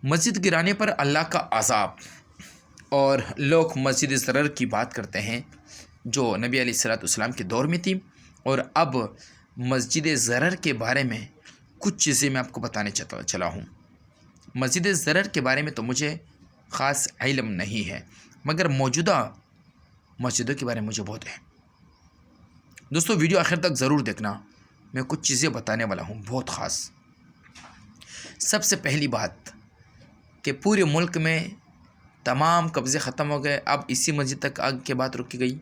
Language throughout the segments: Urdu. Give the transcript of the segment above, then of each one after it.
مسجد گرانے پر اللہ کا عذاب، اور لوگ مسجد ضرر کی بات کرتے ہیں جو نبی علیہ الصلوۃ والسلام کے دور میں تھی، اور اب مسجد ضرر کے بارے میں کچھ چیزیں میں آپ کو بتانے چلا ہوں۔ مسجد ضرر کے بارے میں تو مجھے خاص علم نہیں ہے، مگر موجودہ مسجدوں کے بارے میں مجھے بہت ہے۔ دوستو ویڈیو آخر تک ضرور دیکھنا، میں کچھ چیزیں بتانے والا ہوں بہت خاص۔ سب سے پہلی بات کہ پورے ملک میں تمام قبضے ختم ہو گئے، اب اسی مسجد تک آگ کے بات رکی گئی۔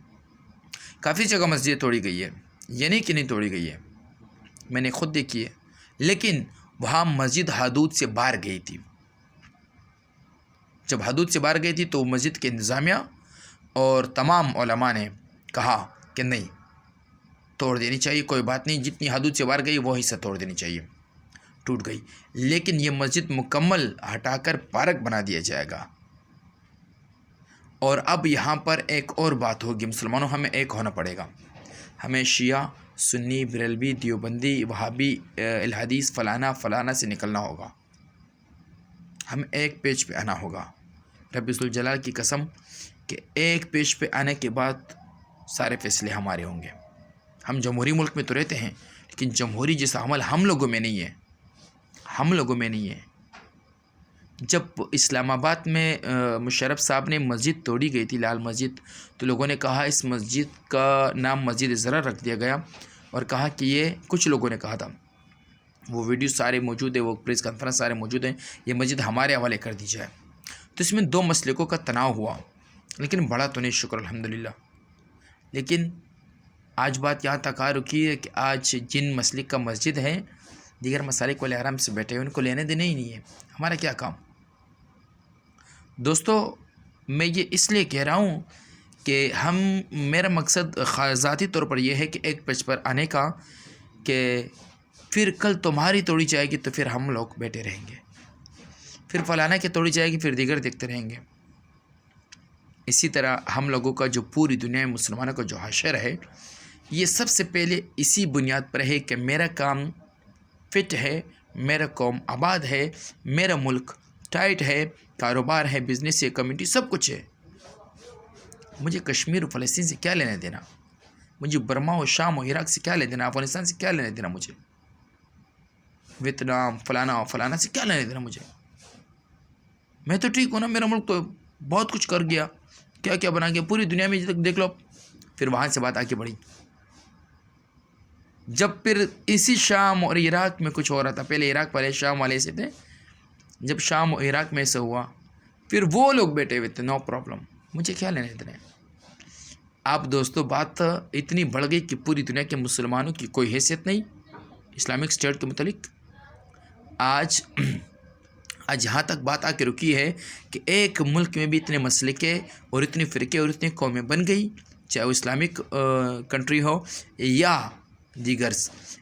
کافی جگہ مسجد توڑی گئی ہے، یہ نہیں کہ نہیں توڑی گئی ہے، میں نے خود دیکھی ہے، لیکن وہاں مسجد حدود سے باہر گئی تھی۔ جب حدود سے باہر گئی تھی تو مسجد کے انتظامیہ اور تمام علماء نے کہا کہ نہیں، توڑ دینی چاہیے، کوئی بات نہیں، جتنی حدود سے باہر گئی وہ حصہ توڑ دینی چاہیے۔ ٹوٹ گئی، لیکن یہ مسجد مکمل ہٹا کر پارک بنا دیا جائے گا۔ اور اب یہاں پر ایک اور بات ہوگی، مسلمانوں ہمیں ایک ہونا پڑے گا، ہمیں شیعہ، سنی، بریلوی، دیوبندی، وہابی، الحدیث، فلانا فلانا سے نکلنا ہوگا، ہم ایک پیج پہ آنا ہوگا۔ رب ذوالجلال کی قسم کہ ایک پیج پہ آنے کے بعد سارے فیصلے ہمارے ہوں گے۔ ہم جمہوری ملک میں تو رہتے ہیں، لیکن جمہوری جیسا عمل ہم لوگوں میں نہیں ہے، ہم لوگوں میں نہیں ہے۔ جب اسلام آباد میں مشرف صاحب نے مسجد توڑی گئی تھی، لال مسجد، تو لوگوں نے کہا اس مسجد کا نام مسجد ضرر رکھ دیا گیا، اور کہا کہ یہ کچھ لوگوں نے کہا تھا، وہ ویڈیو سارے موجود ہیں، وہ پریس کانفرنس سارے موجود ہیں، یہ مسجد ہمارے حوالے کر دی جائے۔ تو اس میں دو مسلکوں کا تناؤ ہوا، لیکن بڑا تو نہیں، شکر الحمدللہ۔ لیکن آج بات یہاں تک آ رکی ہے کہ آج جن مسلک کا مسجد ہے، دیگر مسالک والے آرام سے بیٹھے ہیں، ان کو لینے دینے ہی نہیں ہے، ہمارا کیا کام؟ دوستو میں یہ اس لیے کہہ رہا ہوں کہ میرا مقصد ذاتی طور پر یہ ہے کہ ایک پیج پر آنے کا، کہ پھر کل تمہاری توڑی جائے گی تو پھر ہم لوگ بیٹھے رہیں گے، پھر فلانا کی توڑی جائے گی پھر دیگر دیکھتے رہیں گے۔ اسی طرح ہم لوگوں کا جو پوری دنیا میں مسلمانوں کا جو حشر ہے، یہ سب سے پہلے اسی بنیاد پر ہے کہ میرا کام فٹ ہے، میرا قوم آباد ہے، میرا ملک ٹائٹ ہے، کاروبار ہے، بزنس ہے، کمیونٹی، سب کچھ ہے۔ مجھے کشمیر و فلسطین سے کیا لینا دینا، مجھے برما و شام و عراق سے کیا لینا دینا، افغانستان سے کیا لینا دینا، مجھے ویتنام فلانا و فلانا سے کیا لینا دینا مجھے؟ میں تو ٹھیک ہوں نا، میرا ملک تو بہت کچھ کر گیا، کیا کیا بنا گیا، پوری دنیا میں دیکھ لو۔ پھر وہاں سے بات آگے بڑھی، جب پھر اسی شام اور عراق میں کچھ ہو رہا تھا، پہلے عراق والے شام والے سے تھے، جب شام و عراق میں ایسا ہوا پھر وہ لوگ بیٹھے ہوئے تھے، نو پرابلم، مجھے کیا لینے دینے۔ اب دوستو بات اتنی بڑھ گئی کہ پوری دنیا کے مسلمانوں کی کوئی حیثیت نہیں اسلامک اسٹیٹ کے متعلق۔ آج یہاں تک بات آ کے رکی ہے کہ ایک ملک میں بھی اتنے مسلکیں اور اتنے فرقے اور اتنے قومیں بن گئی، چاہے وہ اسلامک کنٹری ہو یا دیگر،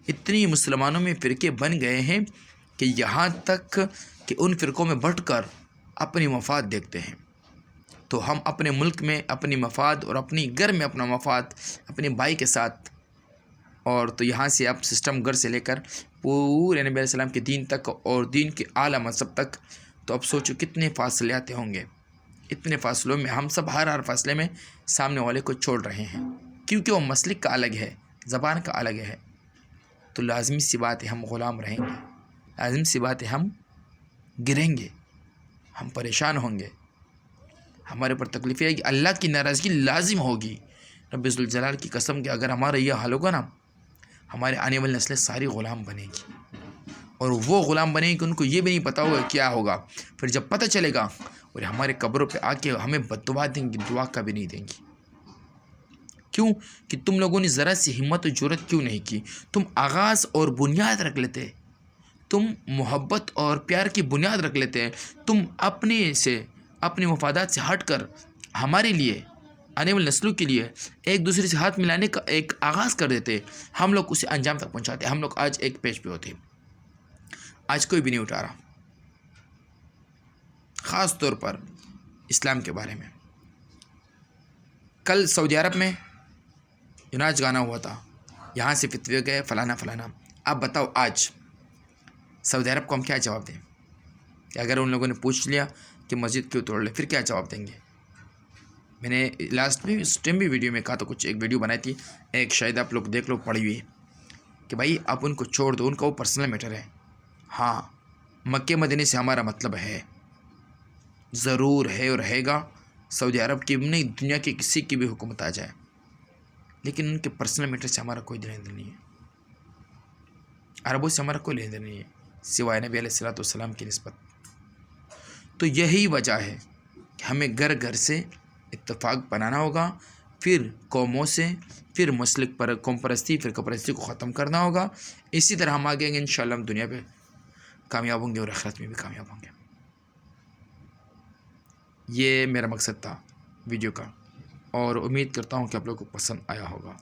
اتنی مسلمانوں میں فرقے بن گئے ہیں کہ یہاں تک کہ ان فرقوں میں بٹ کر اپنی مفاد دیکھتے ہیں۔ تو ہم اپنے ملک میں اپنی مفاد اور اپنی گھر میں اپنا مفاد اپنے بھائی کے ساتھ، اور تو یہاں سے اب سسٹم گھر سے لے کر پورے نبی علیہ السلام کے دین تک اور دین کے اعلیٰ مذہب تک، تو اب سوچو کتنے فاصلے آتے ہوں گے۔ اتنے فاصلوں میں ہم سب ہر فاصلے میں سامنے والے کو چھوڑ رہے ہیں، کیونکہ وہ مسلک کا الگ ہے، زبان کا الگ ہے۔ تو لازمی سی بات ہے ہم غلام رہیں گے، لازم سی بات ہے ہم گریں گے، ہم پریشان ہوں گے، ہمارے اوپر تکلیفیں آئے گی، اللہ کی ناراضگی لازم ہوگی۔ رب ذوالجلال کی قسم کہ اگر ہمارا یہ حال ہوگا نا، ہمارے آنے والی نسلیں ساری غلام بنے گی، اور وہ غلام بنے گی کہ ان کو یہ بھی نہیں پتا ہوگا کیا ہوگا۔ پھر جب پتہ چلے گا اور ہمارے قبروں پہ آ کے ہمیں بددعا دیں گی، دعا کا بھی نہیں دیں گی۔ کیوں کہ تم لوگوں نے ذرا سی ہمت و جرأت کیوں نہیں کی؟ تم آغاز اور بنیاد رکھ لیتے، تم محبت اور پیار کی بنیاد رکھ لیتے ہیں، تم اپنے مفادات سے ہٹ کر ہمارے لیے، آنے والی نسلوں کے لیے ایک دوسرے سے ہاتھ ملانے کا ایک آغاز کر دیتے، ہم لوگ اسے انجام تک پہنچاتے۔ ہم لوگ آج ایک پیج پہ ہوتے، آج کوئی بھی نہیں اٹھا رہا، خاص طور پر اسلام کے بارے میں۔ کل سعودی عرب میں ناچ گانا ہوا تھا، یہاں سے فتوے گئے فلانا فلانا۔ اب بتاؤ آج سعودی عرب کو ہم کیا جواب دیں؟ کہ اگر ان لوگوں نے پوچھ لیا کہ مسجد کیوں توڑ لے پھر کیا جواب دیں گے؟ میں نے لاسٹ میں اس ٹائم بھی ویڈیو میں کہا تو ایک ویڈیو بنائی تھی، ایک شاید آپ لوگ دیکھ لو پڑھی ہوئی کہ بھائی آپ ان کو چھوڑ دو، ان کا وہ پرسنل میٹر ہے. ہاں مکہ مدینے سے ہمارا مطلب ہے، ضرور ہے اور رہے گا. سعودی عرب کی نہیں، دنیا کی کسی کی بھی حکومت آ جائے، لیکن ان کے پرسنل میٹر سے ہمارا کوئی لینا دینا نہیں ہے. عربوں سے ہمارا کوئی لینا دینا نہیں ہے سوائے نبی علیہ الصلوۃ والسلام کی نسبت. تو یہی وجہ ہے کہ ہمیں گھر گھر سے اتفاق بنانا ہوگا، پھر قوموں سے، پھر مسلک پر قوم پرستی، فرقہ پرستی کو ختم کرنا ہوگا. اسی طرح ہم آگے گے انشاءاللہ، ہم دنیا پہ کامیاب ہوں گے اور آخرت میں بھی کامیاب ہوں گے. یہ میرا مقصد تھا ویڈیو کا، اور امید کرتا ہوں کہ آپ لوگوں کو پسند آیا ہوگا.